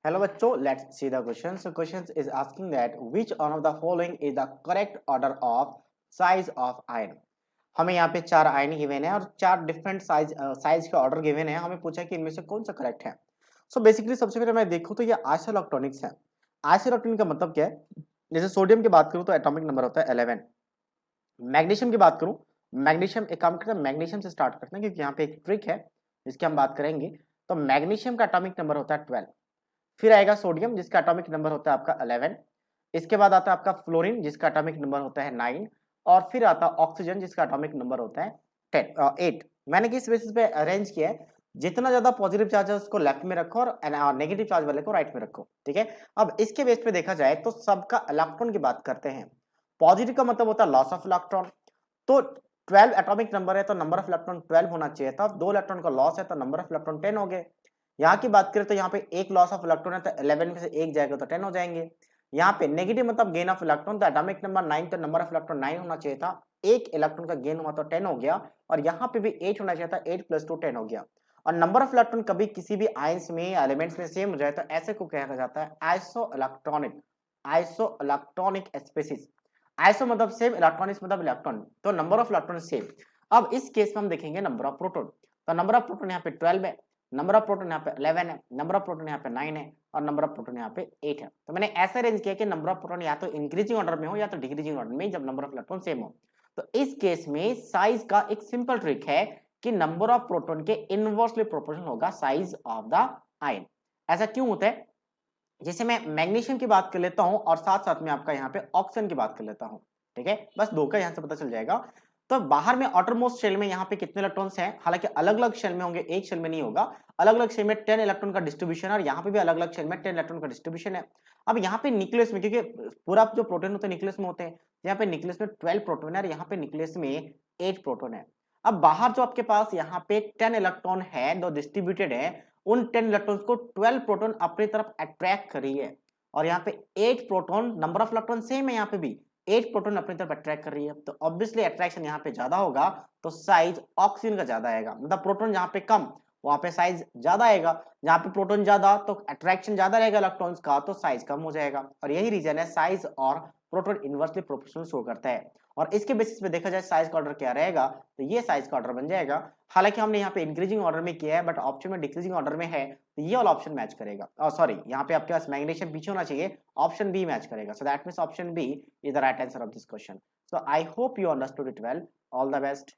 Hello बच्चों, let's see the question. So question is asking that which one of the following is the correct order of size of iron. हमें यहाँ पे चार ion given है और चार different size के ऑर्डर गिवन है. हमें पूछा कि इनमें से कौन सा करेक्ट है. सो बेसिकली सबसे पहले मैं देखूं तो ये आइसोइलेक्ट्रॉनिक्स है. आइसोइलेक्ट्रॉनिक का मतलब क्या है? जैसे सोडियम की बात करूं तो एटॉमिक नंबर होता है 11. मैग्नीशियम की बात करूं, मैग्नीशियम एक काम करते हैं, मैग्नीशियम से स्टार्ट करते हैं क्योंकि यहाँ पे एक ट्रिक है जिसकी हम बात करेंगे. तो मैग्नीशियम का एटॉमिक नंबर होता है 12. फिर आएगा सोडियम जिसका एटॉमिक नंबर होता है आपका 11. इसके बाद आता है आपका फ्लोरीन जिसका एटॉमिक नंबर होता है 9. और फिर आता है ऑक्सीजन जिसका एटॉमिक नंबर होता है 8. मैंने किस बेसिस पे अरेंज किया है? जितना ज्यादा पॉजिटिव चार्ज है उसको लेफ्ट में रखो और नेगेटिव चार्ज वाले को राइट में रखो. ठीक है. अब इसके बेस पे देखा जाए तो सबका इलेक्ट्रॉन की बात करते हैं. पॉजिटिव का मतलब होता है लॉस ऑफ इलेक्ट्रॉन. तो 12 एटॉमिक नंबर है तो नंबर ऑफ इलेक्ट्रॉन 12 होना चाहिए था. 2 इलेक्ट्रॉन का लॉस है तो नंबर ऑफ इलेक्ट्रॉन 10 हो गए. यहाँ की बात करें तो यहाँ पे एक लॉस ऑफ इलेक्ट्रॉन है तो 11 में से एक जाएगा तो 10 हो जाएंगे. यहाँ पे नेगेटिव मतलब गेन ऑफ इलेक्ट्रॉन, तो एटॉमिक नंबर 9 तो नंबर ऑफ इलेक्ट्रॉन 9 होना चाहिए था. एक इलेक्ट्रॉन का गेन हुआ तो 10 हो गया. और यहाँ पे भी 8 होना चाहिए था. 8 + 2 10 हो गया. और नंबर ऑफ इलेक्ट्रॉन कभी किसी भी आयंस में एलिमेंट्स में सेम हो जाए तो ऐसे को कहा जाता है isoelectronic. Isoelectronic species. Iso मतलब सेम, इलेक्ट्रॉनिक्स मतलब इलेक्ट्रॉन, तो नंबर ऑफ इलेक्ट्रॉन सेम. अब इस केस में हम देखेंगे नंबर ऑफ प्रोटॉन. तो नंबर ऑफ प्रोटॉन यहाँ पे 12 है, नंबर ऑफ प्रोटॉन यहाँ पे 11 है, नंबर ऑफ प्रोटॉन यहाँ पे 9 है और नंबर ऑफ प्रोटॉन यहाँ पे 8 है. तो मैंने ऐसा अरेंज किया कि नंबर ऑफ प्रोटॉन या तो इंक्रीजिंग ऑर्डर में हो या तो डिक्रीजिंग ऑर्डर में, जब नंबर ऑफ इलेक्ट्रॉन सेम हो. तो इस केस में साइज का एक सिंपल ट्रिक है कि नंबर ऑफ प्रोटॉन के इनवर्सली प्रोपोर्शनल होगा साइज ऑफ द आयन. ऐसा क्यों होता है? जैसे मैं मैग्नीशियम की बात कर लेता हूं और साथ साथ में आपका यहाँ पे ऑक्सीजन की बात कर लेता हूं. ठीक है, बस दो का यहाँ से पता चल जाएगा. तो बाहर में आउटरमोस्ट शेल में यहाँ पे कितने इलेक्ट्रॉन्स हैं? हालांकि अलग अलग शेल में होंगे, एक शेल में नहीं होगा. अलग अलग शेल में 10 इलेक्ट्रॉन का डिस्ट्रीब्यूशन है और यहाँ पे भी अलग अलग शेल में 10 इलेक्ट्रॉन का डिस्ट्रीब्यूशन है. अब यहाँ पे न्यूक्लियस में, क्योंकि पूरा जो प्रोटॉन होते हैं न्यूक्लियस में होते हैं, यहाँ पे न्यूक्लियस में 12 प्रोटॉन है और यहाँ पे न्यूक्लियस में 8 प्रोटॉन है. अब बाहर जो आपके पास यहाँ पे 10 इलेक्ट्रॉन है जो डिस्ट्रीब्यूटेड है, उन 10 इलेक्ट्रॉन्स को 12 प्रोटॉन अपनी तरफ अट्रैक्ट कर रही है. और यहाँ पे 8 proton, number of electron same है यहाँ पे भी, 8 प्रोटॉन अपनी तरफ अट्रैक्ट कर रही है. तो ऑब्वियसली अट्रैक्शन यहाँ पे ज्यादा होगा तो साइज ऑक्सीजन का ज्यादा आएगा. मतलब प्रोटॉन जहाँ पे कम वहां पे साइज ज्यादा आएगा, जहाँ पे प्रोटॉन ज्यादा तो अट्रैक्शन ज्यादा रहेगा इलेक्ट्रॉन्स का, तो साइज कम हो जाएगा. और यही रीजन है साइज और प्रोटॉन इनवर्सली प्रोपोर्शनल शो करता है. और इसके बेसिस पे देखा जाए साइज का ऑर्डर क्या रहेगा, तो ये साइज का ऑर्डर बन जाएगा. हालांकि हमने यहाँ पे इंक्रीजिंग ऑर्डर में किया है बट ऑप्शन में डिक्रीजिंग ऑर्डर में है, तो ये वाला ऑप्शन मैच करेगा. सॉरी, यहाँ पे आपके पास मैग्नीशियम पीछे होना चाहिए, ऑप्शन बी मैच करेगा. So that means option B is the right answer of this question. So I hope you understood it well. All the best.